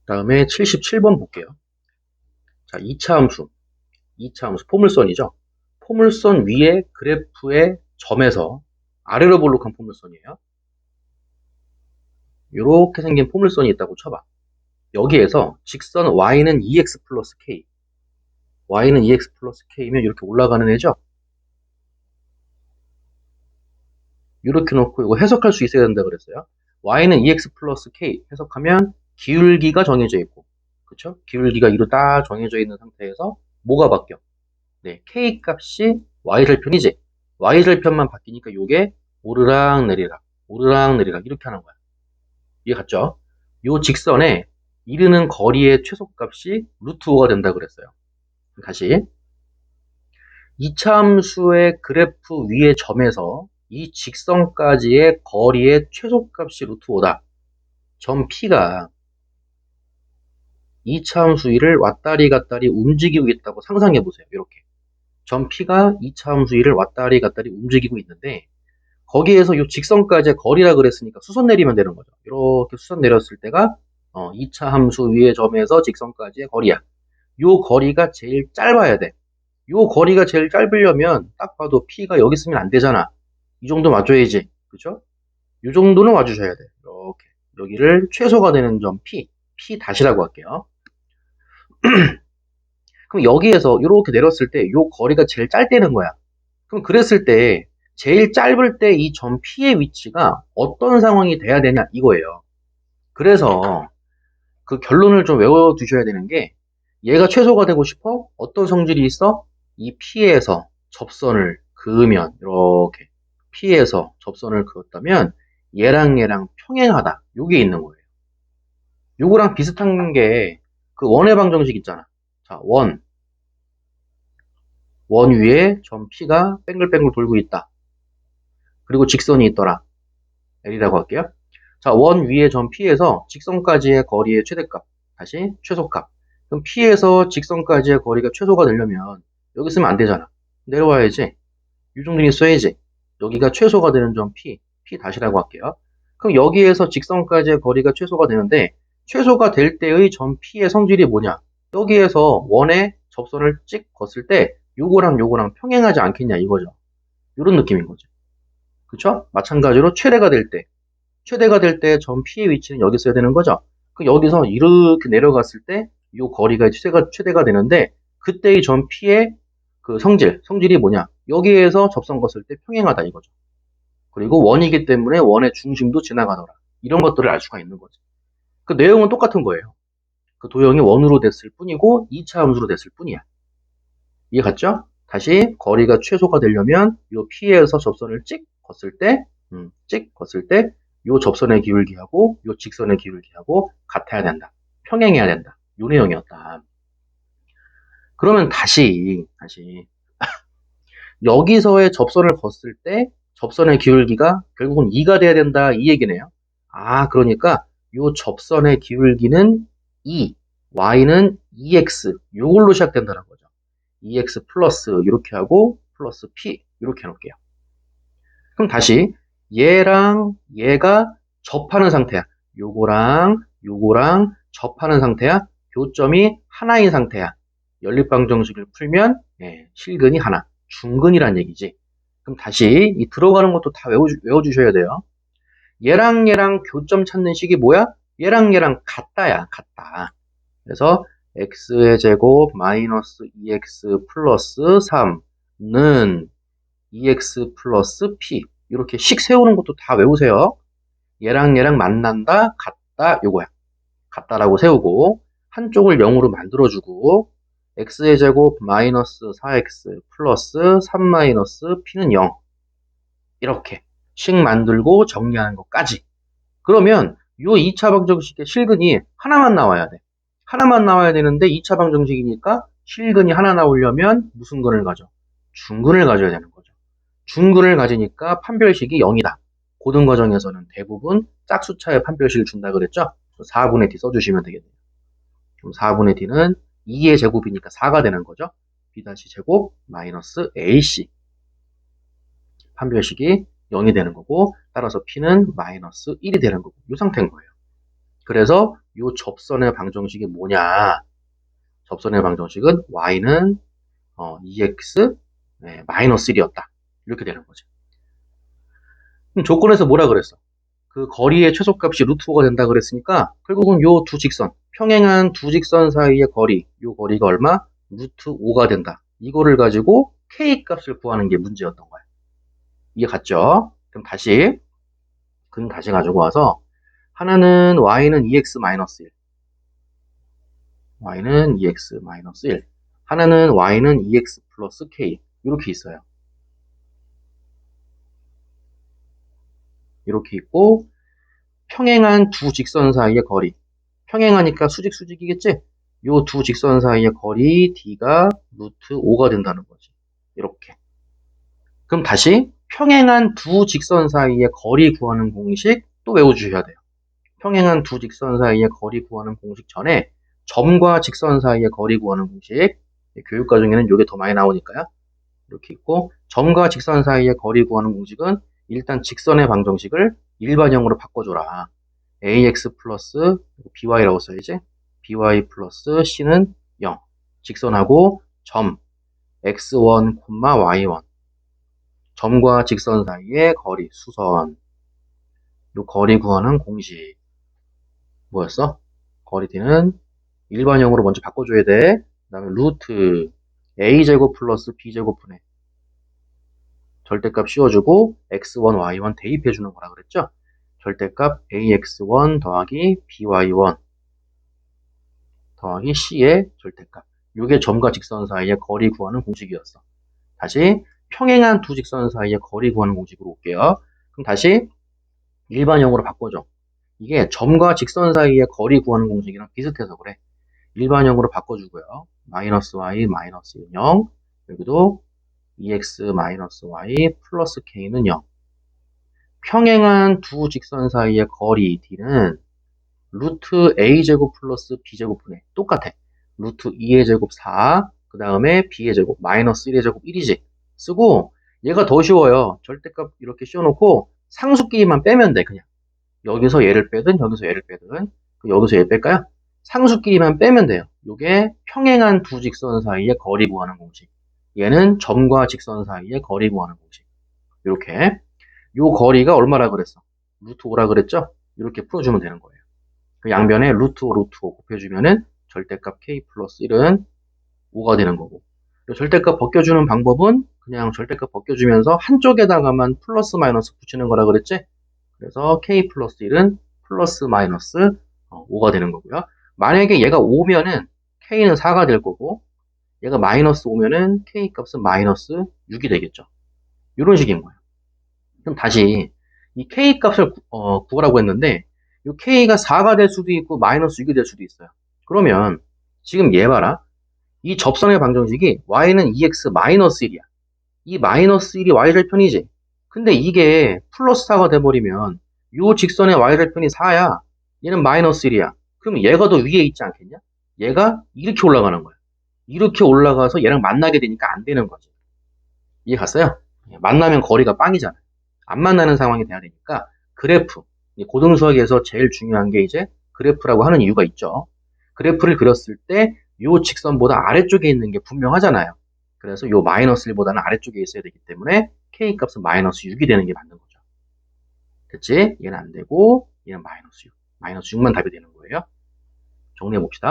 다음에 77번 볼게요. 자, 2차 함수. 2차 함수. 포물선이죠. 포물선 위에 그래프의 점에서 아래로 볼록한 포물선이에요. 이렇게 생긴 포물선이 있다고 쳐봐. 여기에서 직선 y는 2x 플러스 k. y는 2x 플러스 k면 이렇게 올라가는 애죠. 이렇게 놓고 이거 해석할 수 있어야 된다 그랬어요. y는 2x 플러스 k 해석하면 기울기가 정해져 있고, 그쵸? 기울기가 이로 딱 정해져 있는 상태에서 뭐가 바뀌어? 네, k 값이 y절편이지. y절편만 바뀌니까 이게 오르락 내리락, 오르락 내리락 이렇게 하는 거야. 이해 갔죠? 요 직선에 이르는 거리의 최소값이 루트 5가 된다 그랬어요. 다시 2차 함수의 그래프 위의 점에서 이 직선까지의 거리의 최소값이 루트 5다. 점 P가 2차 함수 1을 왔다리 갔다리 움직이고 있다고 상상해 보세요. 이렇게. 점 P가 2차 함수 1을 왔다리 갔다리 움직이고 있는데 거기에서 이 직선까지의 거리라 그랬으니까 수선 내리면 되는 거죠. 이렇게 수선 내렸을 때가 2차 함수 위의 점에서 직선까지의 거리야. 요 거리가 제일 짧아야 돼. 요 거리가 제일 짧으려면 딱 봐도 P가 여기 있으면 안 되잖아. 이 정도 맞춰야지. 그죠? 요 정도는 와주셔야 돼. 이렇게. 여기를 최소가 되는 점 P 다시라고 할게요. 그럼 여기에서 이렇게 내렸을 때 요 거리가 제일 짧다는 거야. 그럼 그랬을 때 제일 짧을 때 이 점 P의 위치가 어떤 상황이 돼야 되냐 이거예요. 그래서 그 결론을 좀 외워두셔야 되는 게 얘가 최소가 되고 싶어? 어떤 성질이 있어? 이 P에서 접선을 그으면 이렇게 P에서 접선을 그었다면 얘랑 평행하다. 요게 있는 거예요. 요거랑 비슷한 게 그 원의 방정식 있잖아. 자, 원 위에 점 P가 뱅글뱅글 돌고 있다. 그리고 직선이 있더라. L이라고 할게요. 자, 원 위에 점 P에서 직선까지의 거리의 최대값, 다시 최소값. 그럼 P에서 직선까지의 거리가 최소가 되려면 여기 쓰면 안 되잖아. 내려와야지. 유중등이 써야지. 여기가 최소가 되는 점 P 다시라고 할게요. 그럼 여기에서 직선까지의 거리가 최소가 되는데 최소가 될 때의 점 P의 성질이 뭐냐? 여기에서 원에 접선을 찍 걷을 때 요거랑 평행하지 않겠냐 이거죠. 이런 느낌인 거죠. 그쵸? 마찬가지로 최대가 될 때 점 P의 위치는 여기 있어야 되는 거죠. 그 여기서 이렇게 내려갔을 때 이 거리가 최대가 되는데 그때의 점 P의 그 성질이 뭐냐? 여기에서 접선 걷을 때 평행하다 이거죠. 그리고 원이기 때문에 원의 중심도 지나가더라. 이런 것들을 알 수가 있는 거죠. 그 내용은 똑같은 거예요. 그 도형이 원으로 됐을 뿐이고 2차 함수로 됐을 뿐이야. 이해 갔죠? 다시 거리가 최소가 되려면 이 P에서 접선을 찍 걷을 때 이 접선의 기울기하고 이 직선의 기울기하고 같아야 된다. 평행해야 된다. 요 내용이었다. 그러면 다시 여기서의 접선을 걷을 때 접선의 기울기가 결국은 2가 돼야 된다 이 얘기네요. 아, 그러니까 이 접선의 기울기는 2, y는 2x 요걸로 시작된다는 거죠. 2x 플러스 이렇게 하고 플러스 p 이렇게 해놓을게요. 그럼 다시 얘랑 얘가 접하는 상태야. 요거랑 접하는 상태야. 교점이 하나인 상태야. 연립방정식을 풀면 실근이 하나, 중근이란 얘기지. 그럼 다시 이 들어가는 것도 다 외워주셔야 돼요. 얘랑 교점 찾는 식이 뭐야? 얘랑 같다야, 같다. 그래서 x의 제곱 마이너스 2x 플러스 3는 2x 플러스 p 이렇게 식 세우는 것도 다 외우세요. 얘랑 만난다, 같다 요거야. 같다라고 세우고 한쪽을 0으로 만들어주고 x의 제곱 마이너스 4x 플러스 3 마이너스 p는 0 이렇게 식 만들고 정리하는 것까지. 그러면 요 2차 방정식의 실근이 하나만 나와야 돼. 하나만 나와야 되는데 2차 방정식이니까 실근이 하나 나오려면 무슨 근을 가져? 중근을 가져야 되는 거죠. 중근을 가지니까 판별식이 0이다. 고등 과정에서는 대부분 짝수차의 판별식을 준다 그랬죠? 4분의 d 써주시면 되겠네요. 그럼 4분의 d는 2의 제곱이니까 4가 되는 거죠. b-제곱 마이너스 ac 판별식이 0이 되는 거고 따라서 p는 마이너스 1이 되는 거고 이 상태인 거예요. 그래서 요 접선의 방정식이 뭐냐? 접선의 방정식은 y는 2x 마이너스 1이었다. 이렇게 되는 거죠. 그럼 조건에서 뭐라 그랬어? 그 거리의 최소값이 루트 5가 된다 그랬으니까 결국은 요 두 직선, 평행한 두 직선 사이의 거리, 요 거리가 얼마? 루트 5가 된다. 이거를 가지고 k 값을 구하는 게 문제였던 거야. 이게 같죠? 그럼 다시 가지고 와서 하나는 y는 2x 마이너스 1, y는 2x 마이너스 1, 하나는 y는 2x 플러스 k 이렇게 있어요. 이렇게 있고 평행한 두 직선 사이의 거리, 평행하니까 수직이겠지? 요 두 직선 사이의 거리 d가 루트 5가 된다는 거지. 이렇게. 그럼 다시 평행한 두 직선 사이의 거리 구하는 공식 또 외워주셔야 돼요. 평행한 두 직선 사이의 거리 구하는 공식 전에 점과 직선 사이의 거리 구하는 공식, 교육과정에는 이게 더 많이 나오니까요. 이렇게 있고 점과 직선 사이의 거리 구하는 공식은 일단 직선의 방정식을 일반형으로 바꿔줘라. ax 플러스 by라고 써야지. by 플러스 c는 0. 직선하고 점 x1, y1. 점과 직선 사이의 거리, 수선. 요 거리 구하는 공식. 뭐였어? 거리 d는 일반형으로 먼저 바꿔줘야 돼. 그 다음에 루트 a제곱 플러스 b제곱분의 절대값 씌워주고 x1, y1 대입해주는 거라 그랬죠? 절대값 ax1 더하기 by1 더하기 c의 절대값. 이게 점과 직선 사이의 거리 구하는 공식이었어. 다시 평행한 두 직선 사이의 거리 구하는 공식으로 올게요. 그럼 다시 일반형으로 바꿔줘. 이게 점과 직선 사이의 거리 구하는 공식이랑 비슷해서 그래. 일반형으로 바꿔주고요. 마이너스 y 마이너스 0. 여기도 2x 마이너스 y 플러스 k는 0. 평행한 두 직선 사이의 거리 d는 루트 a제곱 플러스 b제곱분의 똑같아. 루트 2의 제곱 4, 그 다음에 b의 제곱 마이너스 1의 제곱 1이지. 쓰고 얘가 더 쉬워요. 절대값 이렇게 씌워놓고 상수끼리만 빼면 돼. 그냥 여기서 얘를 빼든 여기서 얘를 빼든 여기서 얘 뺄까요? 상수끼리만 빼면 돼요. 이게 평행한 두 직선 사이의 거리 구하는 공식. 얘는 점과 직선 사이의 거리 구하는 공식. 이렇게 요 거리가 얼마라 그랬어? 루트 5라 그랬죠? 이렇게 풀어주면 되는 거예요. 그 양변에 루트 5 곱해주면은 절대값 k 플러스 1은 5가 되는 거고. 절대값 벗겨주는 방법은 그냥 절대값 벗겨주면서 한쪽에다가만 플러스 마이너스 붙이는 거라 그랬지? 그래서 k 플러스 1은 플러스 마이너스 5가 되는 거고요. 만약에 얘가 5면은 k는 4가 될 거고 얘가 마이너스 5면은 k 값은 마이너스 6이 되겠죠. 이런 식인 거예요. 그럼 다시 이 k 값을 구하라고 했는데 이 k가 4가 될 수도 있고 마이너스 6이 될 수도 있어요. 그러면 지금 얘 봐라. 이 접선의 방정식이 y는 2x 마이너스 1이야. 이 마이너스 1이 y절편이지. 근데 이게 플러스 4가 돼버리면 이 직선의 y절편이 4야. 얘는 마이너스 1이야. 그럼 얘가 더 위에 있지 않겠냐? 얘가 이렇게 올라가는 거야. 이렇게 올라가서 얘랑 만나게 되니까 안 되는 거지. 이해 갔어요? 만나면 거리가 빵이잖아. 안 만나는 상황이 돼야 되니까 그래프. 고등수학에서 제일 중요한 게 이제 그래프라고 하는 이유가 있죠. 그래프를 그렸을 때 이 직선보다 아래쪽에 있는 게 분명하잖아요. 그래서 이 마이너스 1보다는 아래쪽에 있어야 되기 때문에 k 값은 마이너스 6이 되는 게 맞는 거죠. 됐지? 얘는 안 되고 얘는 마이너스 6. 마이너스 6만 답이 되는 거예요. 정리해 봅시다.